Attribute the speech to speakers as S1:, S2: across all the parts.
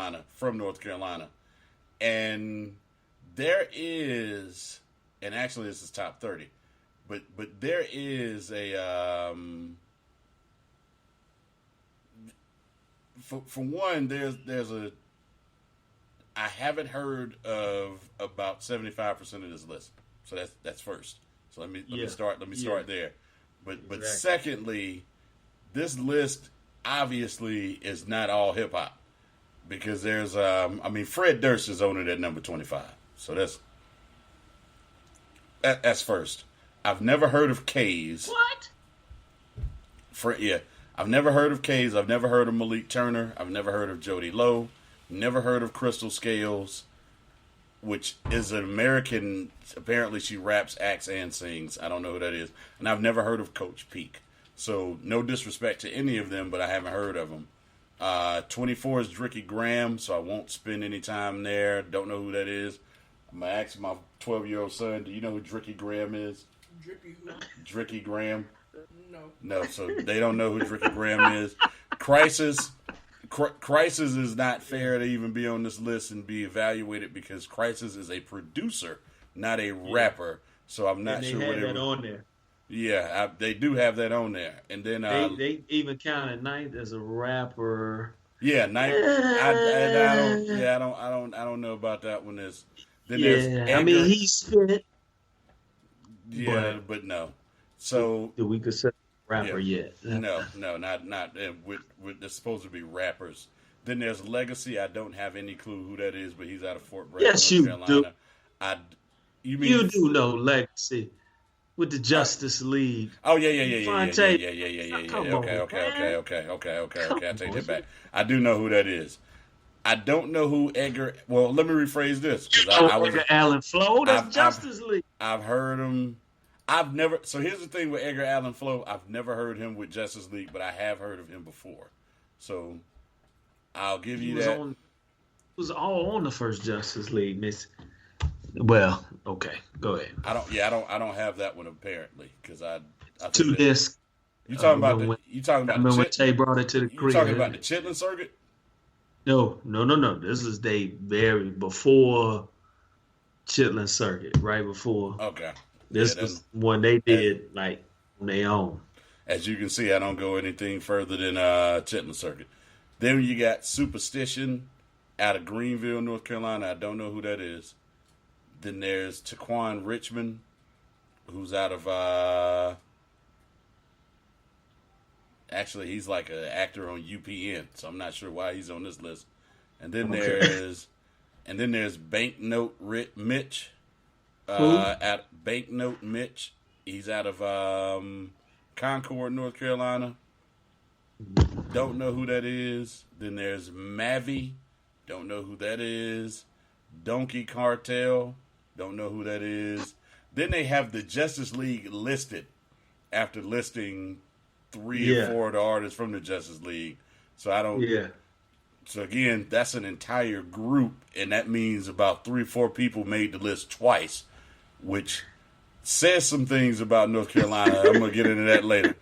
S1: Carolina, from North Carolina. And there is, and actually this is top 30, but there is a, for one, there's a, I haven't heard of about 75% of this list. So that's first. So let me start there. But
S2: Exactly.
S1: secondly, this list obviously is not all hip hop. Because there's, Fred Durst is on it at number 25. So that's first. I've never heard of K's.
S2: What?
S1: I've never heard of K's. I've never heard of Malik Turner. I've never heard of Jody Lowe. Never heard of Crystal Scales, which is an American. Apparently, she raps, acts, and sings. I don't know who that is. And I've never heard of Coach Peak. So no disrespect to any of them, but I haven't heard of them. 24 is Dricky Graham, so I won't spend any time there. Don't know who that is. I'm going to ask my 12-year-old son, do you know who Dricky Graham is?
S3: Drippy who?
S1: Dricky Graham?
S3: No.
S1: No, so they don't know who Dricky Graham is. Crisis is not fair to even be on this list and be evaluated because Crisis is a producer, not a rapper. So I'm not sure what
S2: they on there.
S1: Yeah, they do have that on there, and then
S2: they even counted Ninth as a rapper.
S1: Yeah, Ninth. I don't know about that one. There's Edgar.
S2: He spit.
S1: Yeah, but no. So
S2: we could say rapper yet?
S1: No, not. They're supposed to be rappers. Then there's Legacy. I don't have any clue who that is, but he's out of Fort Bragg,
S2: Yes,
S1: North
S2: you
S1: Carolina.
S2: do. You do know Legacy. With the Justice League.
S1: Oh yeah.
S2: Fonte.
S1: Okay. I take that back. I do know who that is. I don't know who Edgar. Well, let me rephrase this.
S2: Edgar Allan Flo. That's Justice League.
S1: I've heard him. I've never. So here's the thing with Edgar Allan Flo. I've never heard him with Justice League, but I have heard of him before. So I'll give you that.
S2: He was all on the first Justice League, Miss. Well, okay, go ahead.
S1: I don't have that one apparently because I
S2: two discs.
S1: You talking about
S2: when Tay brought it to the crib?
S1: You talking about the Chitlin Circuit?
S2: No. This is very before Chitlin Circuit, right before.
S1: Okay.
S2: This was one they did like on their own.
S1: As you can see, I don't go anything further than Chitlin Circuit. Then you got Superstition out of Greenville, North Carolina. I don't know who that is. Then there's Taquan Richmond, who's out of actually he's like an actor on UPN, so I'm not sure why he's on this list. And then there's Banknote Mitch, at Banknote Mitch. He's out of Concord, North Carolina. Don't know who that is. Then there's Mavi. Don't know who that is. Donkey Cartel. Don't know who that is. Then they have the Justice League listed after listing 3 or 4 of the artists from the Justice League. So I don't.
S2: Yeah.
S1: So again, that's an entire group, and that means about 3 or 4 people made the list twice, which says some things about North Carolina. I'm gonna get into that later.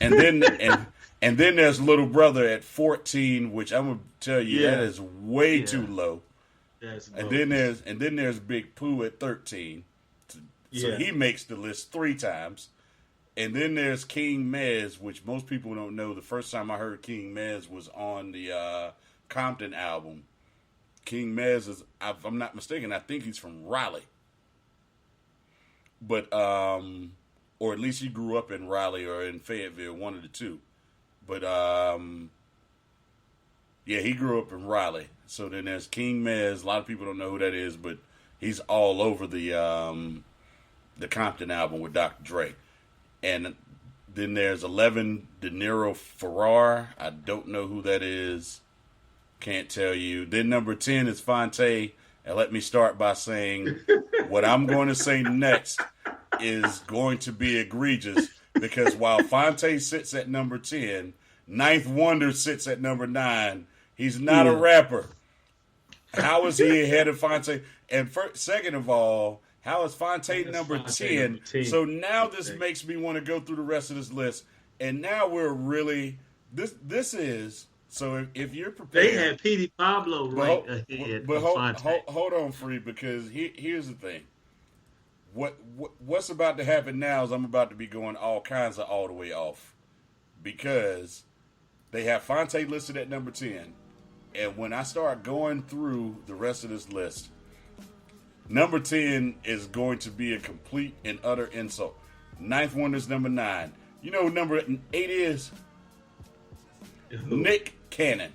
S1: And then there's Little Brother at 14, which I'm gonna tell you that is way too low. And then there's Big Pooh at 13. So he makes the list 3 times. And then there's King Mez, which most people don't know. The first time I heard King Mez was on the Compton album. King Mez is, if I'm not mistaken, I think he's from Raleigh. But, or at least he grew up in Raleigh or in Fayetteville, one of the two. But, he grew up in Raleigh. So then there's King Mez. A lot of people don't know who that is, but he's all over the Compton album with Dr. Dre. And then there's 11, De Niro Ferrar. I don't know who that is. Can't tell you. Then number 10 is Fonte. And let me start by saying what I'm going to say next is going to be egregious because while Fonte sits at number 10, Ninth Wonder sits at number 9. He's not a rapper. How is he ahead of Fonte? And second of all, how is Fonte number 10? So now this makes me want to go through the rest of this list. And now we're really this is So if you're
S2: They
S1: prepared,
S2: had Petey Pablo
S1: but
S2: ranked ahead
S1: but
S2: of Fonte.
S1: hold on, free, because here's the thing. What's about to happen now is I'm about to be going all kinds of all the way off because they have Fonte listed at number 10, and when I start going through the rest of this list, number 10 is going to be a complete and utter insult. Ninth Wonder's number 9. You know who number 8 is? Nick Cannon.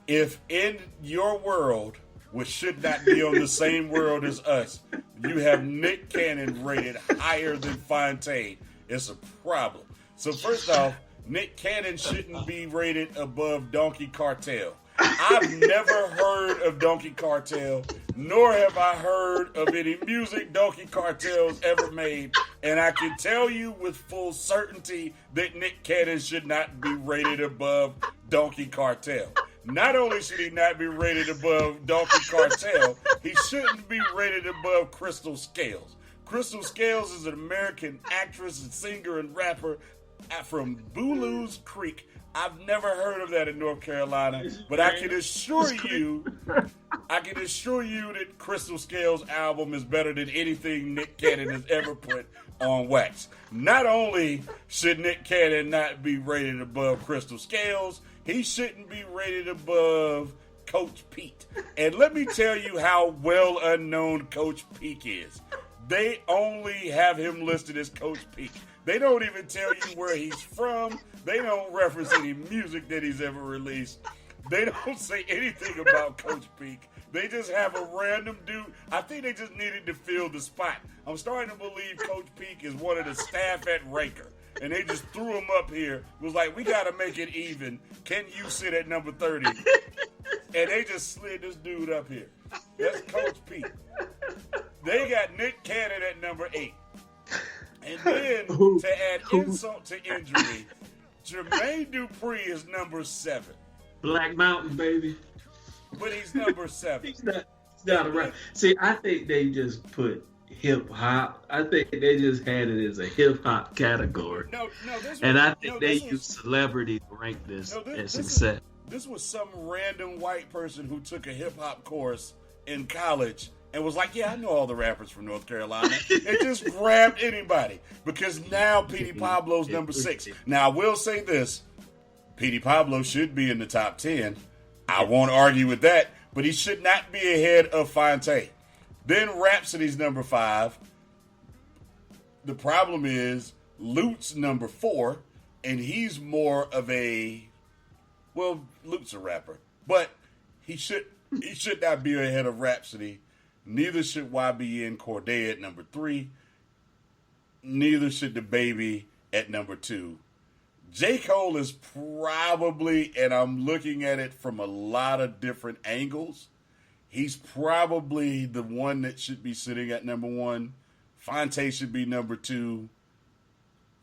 S1: If in your world, which should not be on the same world as us, you have Nick Cannon rated higher than Fonte, it's a problem. So first off, Nick Cannon shouldn't be rated above Donkey Cartel. I've never heard of Donkey Cartel, nor have I heard of any music Donkey Cartel's ever made, and I can tell you with full certainty that Nick Cannon should not be rated above Donkey Cartel. Not only should he not be rated above Donkey Cartel, he shouldn't be rated above Crystal Scales. Crystal Scales is an American actress and singer and rapper from Boolou's Creek. I've never heard of that in North Carolina, but I can assure you that Crystal Scales' album is better than anything Nick Cannon has ever put on wax. Not only should Nick Cannon not be rated above Crystal Scales, he shouldn't be rated above Coach Pete. And let me tell you how well unknown Coach Pete is. They only have him listed as Coach Pete. They don't even tell you where he's from. They don't reference any music that he's ever released. They don't say anything about Coach Peak. They just have a random dude. I think they just needed to fill the spot. I'm starting to believe Coach Peak is one of the staff at Raker. And they just threw him up here. It was like, we got to make it even. Can you sit at number 30? And they just slid this dude up here. That's Coach Peak. They got Nick Cannon at number 8. And then, to add insult to injury, Jermaine Dupri is number 7.
S2: Black Mountain, baby.
S1: But he's number 7.
S2: He's not around. See, I think they just put hip hop. I think they just had it as a hip hop category. I think they used celebrity to rank this as success.
S1: This was some random white person who took a hip hop course in college and was like, yeah, I know all the rappers from North Carolina. And just grabbed anybody. Because now Petey Pablo's number 6. Now, I will say this. Petey Pablo should be in the top 10. I won't argue with that. But he should not be ahead of Fonte. Then Rhapsody's number 5. The problem is Lute's number 4. And he's more of a... Well, Lute's a rapper. But he should not be ahead of Rhapsody. Neither should YBN Cordae at number 3. Neither should DaBaby at number 2. J. Cole is probably, and I'm looking at it from a lot of different angles, he's probably the one that should be sitting at number 1. Fonte should be number 2.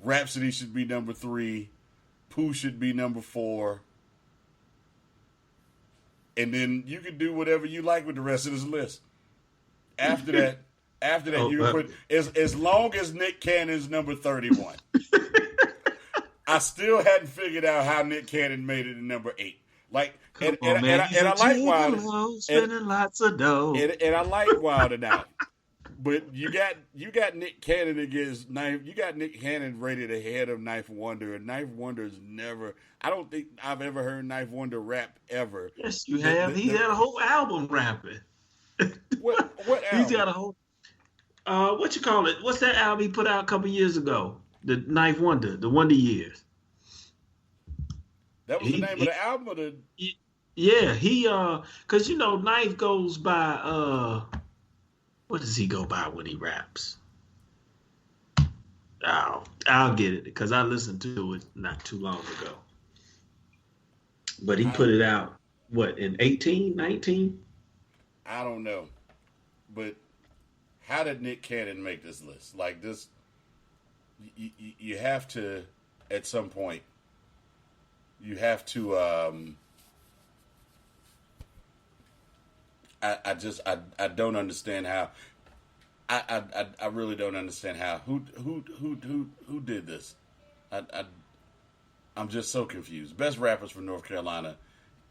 S1: Rhapsody should be number 3. Pooh should be number 4. And then you can do whatever you like with the rest of this list. After that, you can put as long as Nick Cannon's number 31. I still hadn't figured out how Nick Cannon made it to number 8. Like, and I like Wilder,
S2: spending lots of dough,
S1: and I like Wilder now. But you got Nick Cannon against Knife. You got Nick Cannon rated ahead of Knife Wonder, and Knife Wonder's never. I don't think I've ever heard Knife Wonder rap ever.
S2: Yes, you have. He had a whole album rapping.
S1: What album?
S2: He's got a whole. What you call it? What's that album he put out a couple years ago? The Knife Wonder, the Wonder Years.
S1: That was the name of the album, or the.
S2: Yeah, because Knife goes by what does he go by when he raps? I'll get it because I listened to it not too long ago. But he put it out, what, in 18, 19?
S1: I don't know. But how did Nick Cannon make this list? Like this, you have to, at some point, you have to, I don't understand how. I really don't understand how. Who did this? I'm I'm just so confused. Best rappers from North Carolina,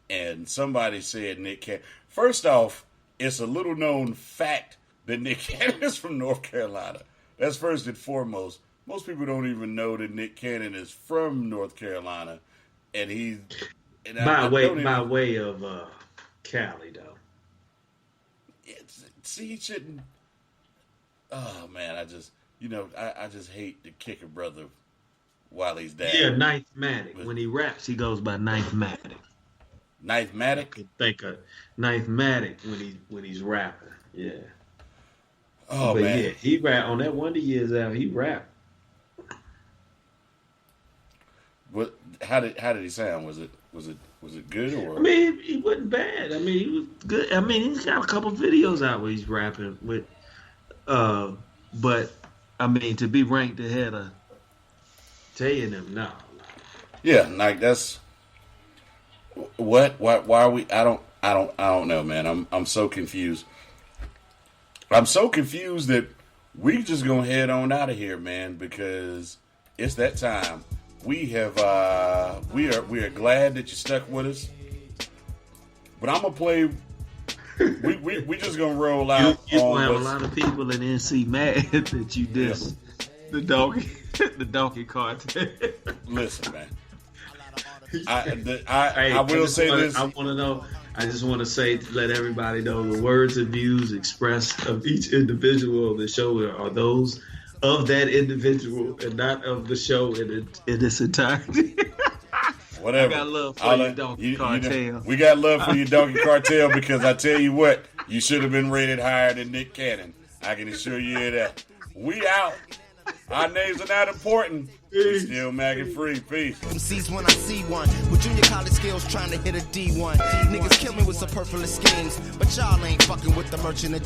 S1: and somebody said Nick Cannon. First off, it's a little known fact that Nick Cannon is from North Carolina. That's first and foremost. Most people don't even know that Nick Cannon is from North Carolina, and he's
S2: by way of Cali, though.
S1: See, he shouldn't. Oh man, I just hate to kick a brother while he's down.
S2: Yeah, Ninth Matic. When he raps, he goes by Ninth Matic.
S1: Ninth Matic?
S2: I can think of Ninth Matic when he's rapping. Yeah.
S1: Oh
S2: but
S1: man.
S2: Yeah, he rap on that Wonder Years album. He rap.
S1: What? How did he sound? Was it good or?
S2: I mean, he wasn't bad. I mean, he was good. I mean, he's got a couple videos out where he's rapping with. But I mean, to be ranked ahead of Tay and them, no.
S1: Yeah, like that's what? Why are we? I don't know, man. I'm so confused. I'm so confused that we just gonna head on out of here, man, because it's that time. We have we are glad that you stuck with us. But I'm gonna play. We just gonna roll out.
S2: You gonna have a lot of people in NC mad that you diss the donkey cartel.
S1: Listen, man. I will say this.
S2: I want to know. I just want to say, let everybody know the words and views expressed of each individual on the show are those of that individual and not of the show in its entirety.
S1: Whatever.
S2: I got love for you, Donkey Cartel.
S1: We got love for you, Donkey Cartel, because I tell you what, you should have been rated higher than Nick Cannon. I can assure you that. We out. Our names are not important. We still maggot free. Peace.
S3: MCs when I see one with junior college skills trying to hit a D1. Niggas kill me with superfluous schemes, but y'all ain't fucking with the merchant of